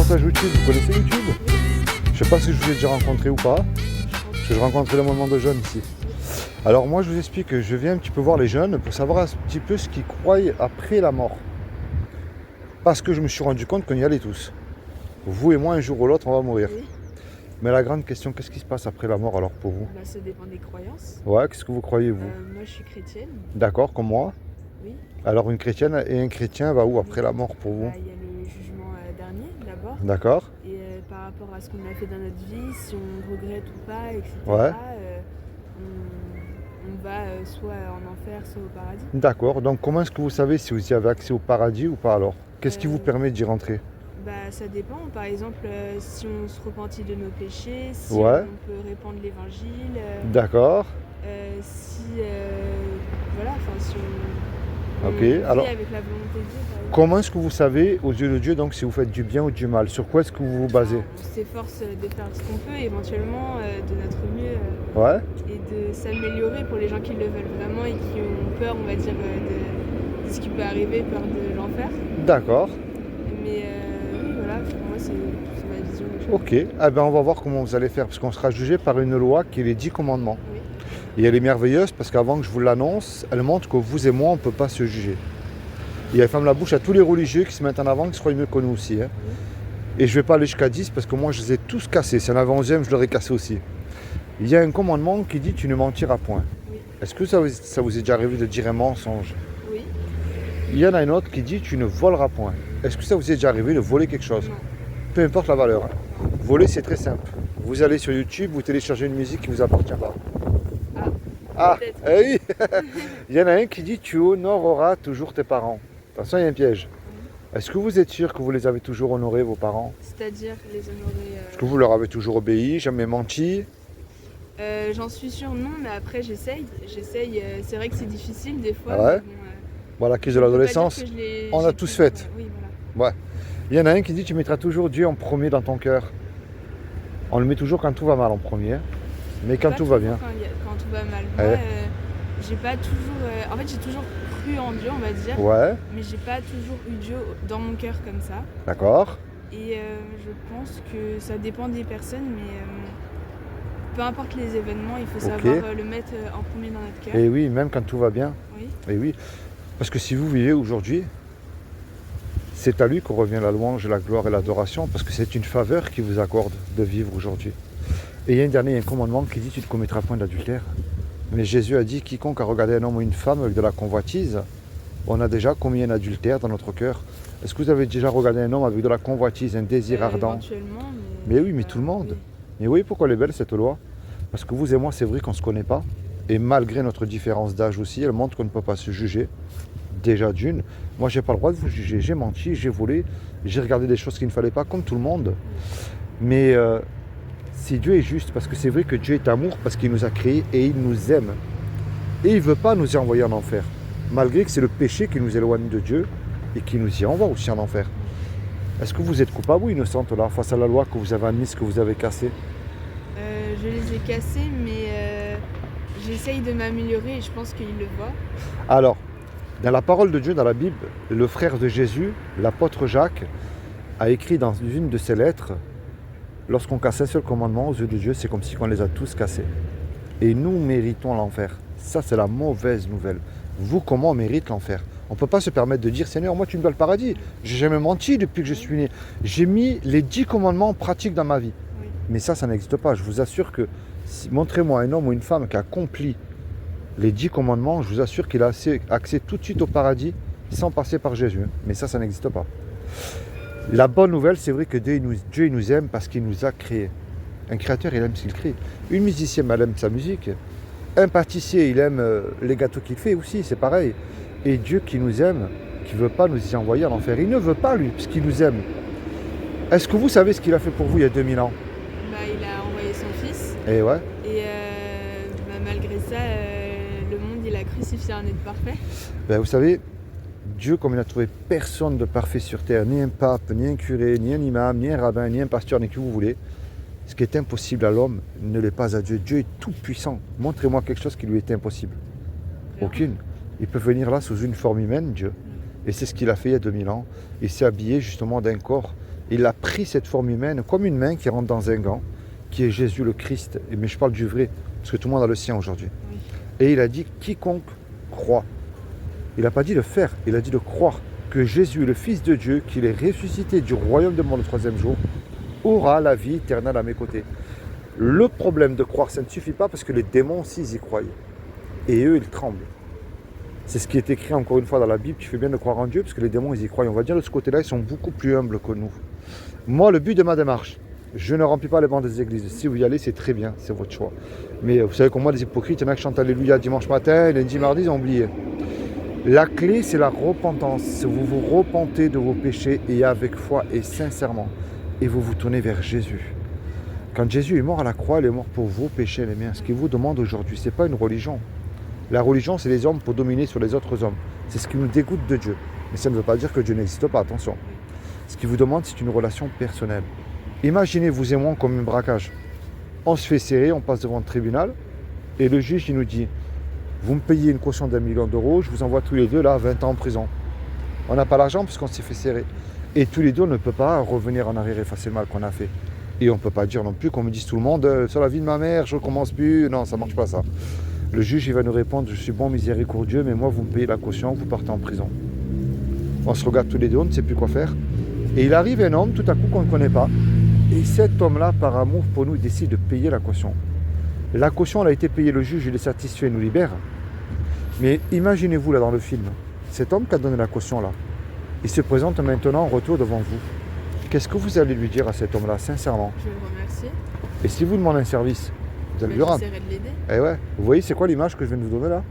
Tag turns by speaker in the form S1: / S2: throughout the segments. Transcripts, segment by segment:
S1: page YouTube, vous connaissez YouTube? Je sais pas si je vous ai déjà rencontré ou pas, parce que je rencontre énormément de jeunes ici. Alors moi je vous explique que je viens un petit peu voir les jeunes pour savoir un petit peu ce qu'ils croient après la mort. Parce que je me suis rendu compte qu'on y allait tous. Vous et moi, un jour ou l'autre, on va mourir.
S2: Oui.
S1: Mais la grande question, qu'est-ce qui se passe après la mort alors pour vous?
S2: Bah, ça dépend des croyances.
S1: Ouais, qu'est-ce que vous croyez vous?
S2: Moi, je suis chrétienne.
S1: D'accord, comme moi.
S2: Oui.
S1: Alors une chrétienne et un chrétien va où après la mort pour vous?
S2: Bah, il y a le jugement dernier, d'abord.
S1: D'accord.
S2: Et par rapport à ce qu'on a fait dans notre vie, si on regrette ou pas, etc.,
S1: Ouais.
S2: on va soit en enfer, soit au paradis.
S1: D'accord, donc comment est-ce que vous savez si vous y avez accès au paradis ou pas alors? Qu'est-ce qui vous permet d'y rentrer?
S2: Bah, ça dépend. Par exemple, si on se repentit de nos péchés, si
S1: Ouais.
S2: on peut répandre l'évangile,
S1: D'accord.
S2: si, voilà, enfin, si on
S1: Ok,
S2: vit
S1: alors
S2: avec la volonté de Dieu, par exemple.
S1: comment est-ce que vous savez aux yeux de Dieu donc si vous faites du bien ou du mal? Sur quoi est-ce que vous vous basez?
S2: On s'efforce de faire ce qu'on peut, éventuellement de notre mieux,
S1: Ouais.
S2: et de s'améliorer pour les gens qui le veulent vraiment et qui ont peur, on va dire, de ce qui peut arriver, peur de l'enfer.
S1: D'accord.
S2: Mais oui, voilà, pour moi, c'est ma vision des choses.
S1: Ok, eh ben on va voir comment vous allez faire, parce qu'on sera jugé par une loi qui est les 10 commandements.
S2: Oui.
S1: Et elle est merveilleuse parce qu'avant que je vous l'annonce, elle montre que vous et moi, on ne peut pas se juger. Et elle ferme la bouche à tous les religieux qui se mettent en avant, qui se croient mieux que nous aussi. Hein.
S2: Oui.
S1: Et je ne vais pas aller jusqu'à 10 parce que moi, je les ai tous cassés. Si y en avait 11e, je l'aurais cassé aussi. Il y a un commandement qui dit tu ne mentiras point.
S2: Oui.
S1: Est-ce que ça vous est déjà arrivé de dire un mensonge?
S2: Oui.
S1: Il y en a un autre qui dit tu ne voleras point. Est-ce que ça vous est déjà arrivé de voler quelque chose?
S2: Non.
S1: Peu importe la valeur. Hein. Voler, c'est très simple. Vous allez sur YouTube, vous téléchargez une musique qui ne vous appartient pas. Ah,
S2: Peut-être.
S1: eh oui. Il y en a un qui dit tu honoreras toujours tes parents. Attention, il y a un piège. Est-ce que vous êtes sûr que vous les avez toujours honorés, vos parents?
S2: C'est-à-dire les honorer.
S1: Est-ce que vous leur avez toujours obéi, jamais menti?
S2: J'en suis sûre, non, mais après j'essaye. C'est vrai que c'est difficile des fois.
S1: Ah ouais.
S2: Mais bon,
S1: Bon, la crise de
S2: je peux pas dire
S1: l'adolescence,
S2: que
S1: on a
S2: j'ai
S1: tous
S2: toujours,
S1: fait.
S2: oui, voilà.
S1: Ouais. Il y en a un qui dit tu mettras toujours Dieu en premier dans ton cœur. On le met toujours quand tout va mal en premier, hein. Mais quand
S2: Pas
S1: tout va
S2: toujours
S1: bien.
S2: quand tout va mal.
S1: Ouais.
S2: Moi, j'ai pas toujours. En fait, j'ai toujours cru en Dieu, on va dire.
S1: Ouais,
S2: Mais j'ai pas toujours eu Dieu dans mon cœur comme ça.
S1: d'accord.
S2: Et je pense que ça dépend des personnes, mais peu importe les événements, il faut
S1: Ok.
S2: savoir le mettre en premier dans notre cœur.
S1: Et oui, même quand tout va bien.
S2: Oui.
S1: Et oui. Parce que si vous vivez aujourd'hui, c'est à lui qu'on revient la louange, la gloire et l'adoration, parce que c'est une faveur qu'il vous accorde de vivre aujourd'hui. Et il y a un dernier commandement qui dit tu ne commettras point d'adultère. Mais Jésus a dit quiconque a regardé un homme ou une femme avec de la convoitise, on a déjà commis un adultère dans notre cœur. Est-ce que vous avez déjà regardé un homme avec de la convoitise, un désir ardent?
S2: Éventuellement,
S1: Mais oui, mais tout le monde.
S2: Oui.
S1: Mais oui, pourquoi elle est belle cette loi? Parce que vous et moi, c'est vrai qu'on ne se connaît pas. Et malgré notre différence d'âge aussi, elle montre qu'on ne peut pas se juger. Déjà d'une, moi j'ai pas le droit de vous juger. J'ai menti, j'ai volé, j'ai regardé des choses qu'il ne fallait pas, comme tout le monde. Mais si Dieu est juste, parce que c'est vrai que Dieu est amour, parce qu'il nous a créés et il nous aime. Et il ne veut pas nous y envoyer en enfer. Malgré que c'est le péché qui nous éloigne de Dieu et qui nous y envoie aussi en enfer. Est-ce que vous êtes coupable ou innocente là, face à la loi que vous avez admise, que vous avez cassée?
S2: Je les ai cassés, mais j'essaye de m'améliorer et je pense qu'il le voit.
S1: Alors, dans la parole de Dieu, dans la Bible, le frère de Jésus, l'apôtre Jacques, a écrit dans une de ses lettres, lorsqu'on casse un seul commandement aux yeux de Dieu, c'est comme si on les a tous cassés. Et nous méritons l'enfer. Ça, c'est la mauvaise nouvelle. Vous, comment on mérite l'enfer? On ne peut pas se permettre de dire, Seigneur, moi tu me dois le paradis. J'ai jamais menti depuis que je suis né. J'ai mis les 10 commandements en pratique dans ma vie.
S2: Oui.
S1: Mais ça n'existe pas. Je vous assure que, montrez-moi un homme ou une femme qui a accompli les 10 commandements, je vous assure qu'il a accès tout de suite au paradis sans passer par Jésus. Mais ça n'existe pas. La bonne nouvelle, c'est vrai que Dieu il nous aime parce qu'il nous a créés. Un créateur, il aime ce qu'il crée. Une musicienne, elle aime sa musique. Un pâtissier, il aime les gâteaux qu'il fait aussi, c'est pareil. Et Dieu qui nous aime, qui ne veut pas nous y envoyer en enfer. Il ne veut pas, lui, parce qu'il nous aime. Est-ce que vous savez ce qu'il a fait pour vous il y a 2000 ans?
S2: Bah, il a envoyé son fils.
S1: Et ouais.
S2: Et malgré ça, le monde, il a crucifié un être parfait.
S1: Ben, vous savez, Dieu, comme il n'a trouvé personne de parfait sur terre, ni un pape, ni un curé, ni un imam, ni un rabbin, ni un pasteur, ni qui vous voulez, ce qui est impossible à l'homme ne l'est pas à Dieu. Dieu est tout puissant. Montrez-moi quelque chose qui lui est impossible. Aucune. Il peut venir là sous une forme humaine, Dieu. Et c'est ce qu'il a fait il y a 2000 ans. Il s'est habillé justement d'un corps Il a pris cette forme humaine comme une main qui rentre dans un gant, qui est Jésus le Christ. Mais je parle du vrai, parce que tout le monde a le sien aujourd'hui.
S2: Oui.
S1: Et il a dit quiconque croit. Il n'a pas dit de faire, il a dit de croire que Jésus, le Fils de Dieu, qu'il est ressuscité du royaume de mort le troisième jour, aura la vie éternelle à mes côtés. Le problème de croire, ça ne suffit pas parce que les démons aussi, ils y croient. Et eux, ils tremblent. C'est ce qui est écrit encore une fois dans la Bible. Tu fais bien de croire en Dieu parce que les démons, ils y croient. On va dire de ce côté-là, ils sont beaucoup plus humbles que nous. Moi, le but de ma démarche, je ne remplis pas les bancs des églises. Si vous y allez, c'est très bien, c'est votre choix. Mais vous savez comme moi, les hypocrites, il y en a qui chantent Alléluia dimanche matin, lundi, mardi, ils ont oublié. La clé, c'est la repentance. Vous vous repentez de vos péchés et avec foi et sincèrement. Et vous vous tournez vers Jésus. Quand Jésus est mort à la croix, il est mort pour vos péchés, les miens. Ce qu'il vous demande aujourd'hui, ce n'est pas une religion. La religion, c'est les hommes pour dominer sur les autres hommes. C'est ce qui nous dégoûte de Dieu. Mais ça ne veut pas dire que Dieu n'existe pas, attention. Ce qu'il vous demande, c'est une relation personnelle. Imaginez, vous et moi, comme un braquage. On se fait serrer, on passe devant le tribunal, et le juge, il nous dit, vous me payez une caution d'1 million d'euros, je vous envoie tous les deux là 20 ans en prison. On n'a pas l'argent puisqu'on s'est fait serrer. Et tous les deux, on ne peut pas revenir en arrière effacer le mal qu'on a fait. Et on ne peut pas dire non plus qu'on me dise tout le monde, sur la vie de ma mère, je ne recommence plus. Non, ça ne marche pas ça. Le juge, il va nous répondre, je suis bon, miséricordieux, mais moi, vous me payez la caution, vous partez en prison. On se regarde tous les deux, on ne sait plus quoi faire. Et il arrive un homme, tout à coup, qu'on ne connaît pas. Et cet homme-là, par amour pour nous, décide de payer la caution. La caution, elle a été payée, le juge, il est satisfait, il nous libère. Mais imaginez-vous là dans le film, cet homme qui a donné la caution là, il se présente maintenant en retour devant vous. Qu'est-ce que vous allez lui dire à cet homme-là, sincèrement?
S2: Je vais le remercier.
S1: Et si vous demandez un service, vous allez lui rendre.
S2: J'essaierai de l'aider.
S1: Eh ouais, vous voyez, c'est quoi l'image que je viens de vous donner là?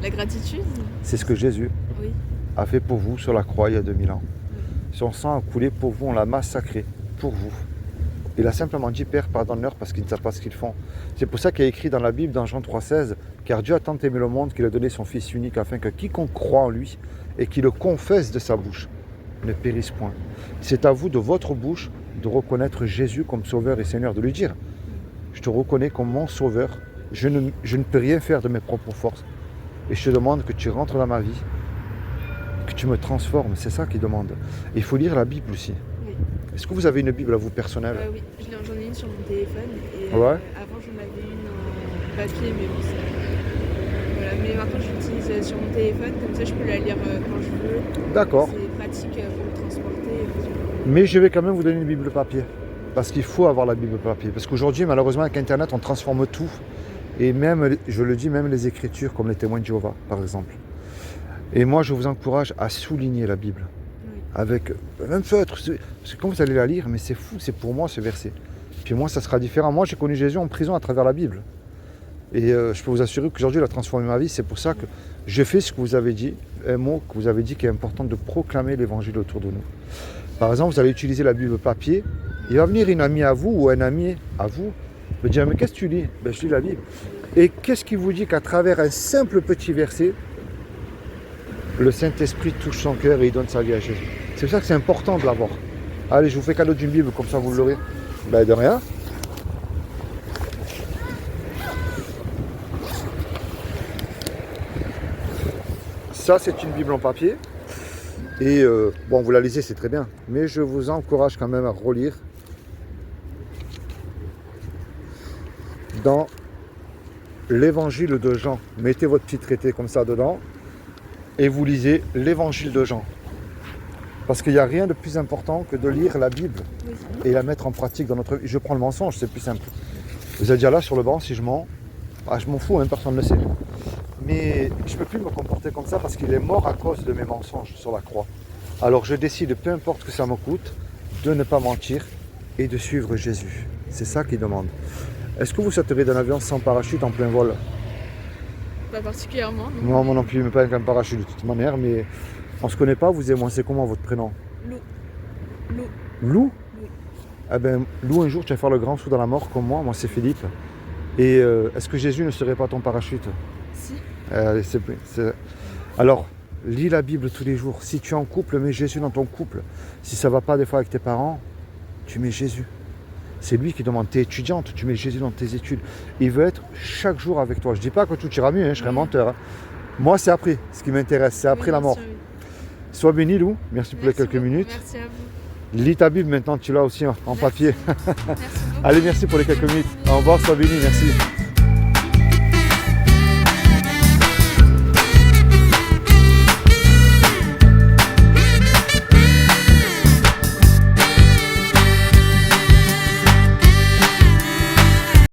S2: La gratitude.
S1: C'est ce que Jésus
S2: Oui.
S1: a fait pour vous sur la croix il y a 2000 ans.
S2: Oui.
S1: Son sang a coulé pour vous, on l'a massacré pour vous. Il a simplement dit, Père, pardonne-leur parce qu'ils ne savent pas ce qu'ils font. C'est pour ça qu'il y a écrit dans la Bible, dans Jean 3,16, car Dieu a tant aimé le monde qu'il a donné son Fils unique afin que quiconque croit en lui et qui le confesse de sa bouche ne périsse point. C'est à vous de votre bouche de reconnaître Jésus comme Sauveur et Seigneur, de lui dire, je te reconnais comme mon Sauveur, je ne peux rien faire de mes propres forces et je te demande que tu rentres dans ma vie, que tu me transformes, c'est ça qu'il demande. Et il faut lire la Bible aussi.
S2: Oui.
S1: Est-ce que vous avez une Bible à vous personnelle?
S2: Oui, j'en ai une sur mon téléphone. Et
S1: Ouais.
S2: avant, j'en avais une en papier, mais bon, voilà. Mais maintenant, je l'utilise sur mon téléphone, comme ça, je peux la lire quand je veux.
S1: D'accord.
S2: C'est pratique pour le transporter.
S1: Mais je vais quand même vous donner une Bible papier. Parce qu'il faut avoir la Bible papier. Parce qu'aujourd'hui, malheureusement, avec Internet, on transforme tout. Et même, je le dis, même les Écritures, comme les témoins de Jéhovah, par exemple. Et moi, je vous encourage à souligner la Bible.
S2: Oui.
S1: Avec même feutre. Parce que quand vous allez la lire, mais c'est fou, c'est pour moi ce verset. Puis moi, ça sera différent. Moi, j'ai connu Jésus en prison à travers la Bible. Et je peux vous assurer qu'aujourd'hui, il a transformé ma vie. C'est pour ça que je fais ce que vous avez dit, un mot que vous avez dit qui est important, de proclamer l'évangile autour de nous. Par exemple, vous allez utiliser la Bible papier. Il va venir une amie à vous ou un ami à vous. Me dire, mais qu'est-ce que tu lis? Ben, je lis la Bible. Et qu'est-ce qui vous dit qu'à travers un simple petit verset, le Saint-Esprit touche son cœur et il donne sa vie à Jésus? C'est pour ça que c'est important de l'avoir. Allez, je vous fais cadeau d'une Bible, comme ça vous l'aurez. Ben, de rien. Ça, c'est une Bible en papier. Et bon, vous la lisez, c'est très bien. Mais je vous encourage quand même à relire dans l'évangile de Jean. Mettez votre petit traité comme ça dedans et vous lisez l'évangile de Jean. Parce qu'il n'y a rien de plus important que de lire la Bible et la mettre en pratique dans notre vie. Je prends le mensonge, c'est plus simple. Vous allez dire là sur le banc, si je mens, je m'en fous, hein, personne ne le sait. Mais je ne peux plus me comporter comme ça parce qu'il est mort à cause de mes mensonges sur la croix. Alors je décide, peu importe ce que ça me coûte, de ne pas mentir et de suivre Jésus. C'est ça qu'il demande. Est-ce que vous sauteriez d'un avion sans parachute en plein vol?
S2: Pas particulièrement.
S1: Moi non plus, mais pas avec un parachute de toute manière, mais on ne se connaît pas, vous et moi. C'est comment votre prénom?
S2: Lou.
S1: Lou?
S2: Oui.
S1: Eh ben, Lou, un jour tu vas faire le grand saut dans la mort comme moi c'est Philippe. Et est-ce que Jésus ne serait pas ton parachute?
S2: Si.
S1: Alors, lis la Bible tous les jours. Si tu es en couple, mets Jésus dans ton couple. Si ça ne va pas des fois avec tes parents, tu mets Jésus. C'est lui qui demande. T'es étudiante, tu mets Jésus dans tes études. Il veut être chaque jour avec toi. Je ne dis pas que tout ira mieux, je serais menteur. Moi, c'est après. Ce qui m'intéresse, c'est après la mort.
S2: Sûr, oui.
S1: Sois béni, Lou. Merci pour les
S2: Merci
S1: quelques
S2: beaucoup,
S1: minutes.
S2: Merci à vous.
S1: Lis ta Bible maintenant, tu l'as aussi en
S2: Merci.
S1: papier.
S2: Merci beaucoup.
S1: Allez, merci pour les quelques minutes. Au revoir, sois béni, merci.